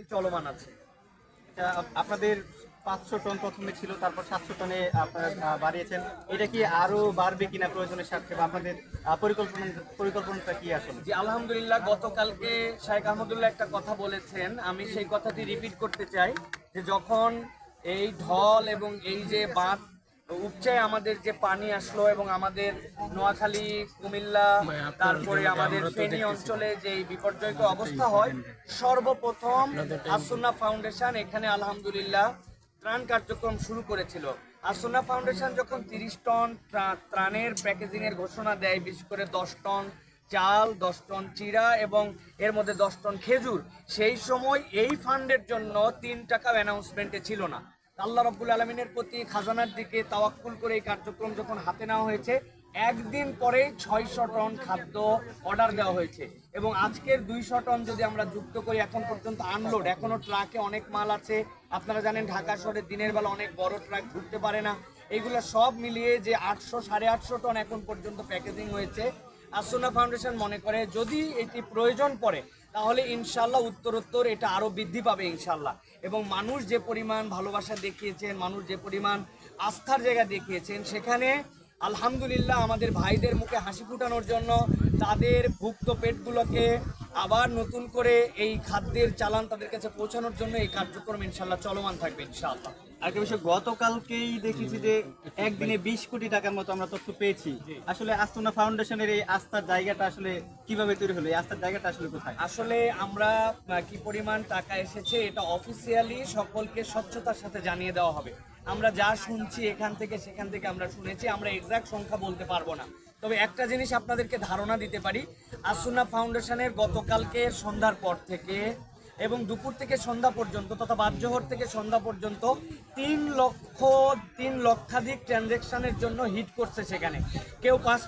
Normally চলমান আছে। আপনাদের 500 টন প্রথমে ছিল, তারপর 700 টনে আপনারা বাড়িয়েছেন। এটা কি আরো বাড়বে কিনা প্রয়োজনের সাথে, বা আপনাদের পরিকল্পনাটা কি আসলে? জি আলহামদুলিল্লাহ, গতকালকে শাইখ আহমদুল্লাহ একটা কথা বলেছেন, আমি সেই কথাটি রিপিট করতে চাই যে যখন এই ঢল এবং এই যে বাঁধ উপচায় আমাদের যে পানি আসলো এবং আমাদের নোয়াখালী, কুমিল্লা, তারপরে আমাদের ফেনী অঞ্চলে যে বিপর্যয়কর অবস্থা হয়, সর্বপ্রথম আসুন্না ফাউন্ডেশন এখানে আলহামদুলিল্লাহ ত্রাণ কার্যক্রম শুরু করেছিল। আসুন্না ফাউন্ডেশন যখন 30 টন ত্রাণের প্যাকেজিংয়ের ঘোষণা দেয়, বিশেষ করে 10 টন চাল, 10 টন চিড়া এবং এর মধ্যে 10 টন খেজুর, সেই সময় এই ফান্ডের জন্য 3 টাকাও অ্যানাউন্সমেন্টে ছিল না। আল্লাহ রাব্বুল আলামিনের প্রতি খাজানার দিকে তাওয়াক্কুল করে এই কার্যক্রম যখন হাতে নেওয়া হয়েছে, একদিন পরেই 600 টন খাদ্য অর্ডার দেওয়া হয়েছে এবং আজকের 200 টন যদি আমরা যুক্ত করি, এখন পর্যন্ত আনলোড, এখনও ট্রাকে অনেক মাল আছে। আপনারা জানেন ঢাকা শহরে দিনের বেলা অনেক বড় ট্রাক ঢুকতে পারে না। এইগুলো সব মিলিয়ে যে 800 850 টন এখন পর্যন্ত প্যাকেজিং হয়েছে। আসুন্না ফাউন্ডেশন মনে করে যদি এটি প্রয়োজন পড়ে তাহলে ইনশাল্লাহ উত্তরোত্তর এটা আরও বৃদ্ধি পাবে ইনশাল্লাহ। এবং মানুষ যে পরিমাণ ভালোবাসা দেখিয়েছেন, মানুষ যে পরিমাণ আস্থার জায়গা দেখিয়েছেন, সেখানে আলহামদুলিল্লাহ আমাদের ভাইদের মুখে হাসি ফুটানোর জন্য, তাদের ভুক্ত পেটগুলোকে আবার নতুন করে এই খাদ্যের চালান তাদের কাছে পৌঁছানোর জন্য এই কার্যক্রম ইনশাল্লাহ চলমান থাকবে ইনশাআল্লাহ। আরেকটা বিষয়, গতকালকেই দেখেছি যে একদিনে 20 কোটি টাকার মতো আমরা তথ্য পেয়েছি। আসলে আসুন্না ফাউন্ডেশনের এই আস্থার জায়গাটা আসলে কিভাবে তৈরি হলো? এই আস্থার জায়গাটা আসলে কোথায়? আসলে আমরা কি পরিমাণ টাকা এসেছে এটা অফিসিয়ালি সকলকে স্বচ্ছতার সাথে জানিয়ে দেওয়া হবে। আমরা যা শুনছি এখান থেকে সেখান থেকে আমরা শুনেছি, আমরা এক্সাক্ট সংখ্যা বলতে পারবো না। তবে একটা জিনিস আপনাদেরকে ধারণা দিতে পারি, আসুন্না ফাউন্ডেশনের গতকালকে সন্ধ্যার পর থেকে এবং দুপুর থেকে সন্ধ্যা পর্যন্ত তথা বাদজোহর থেকে সন্ধ্যা পর্যন্ত 3 লক্ষাধিক ট্রানজ্যাকশনের জন্য হিট করছে। সেখানে কেউ 5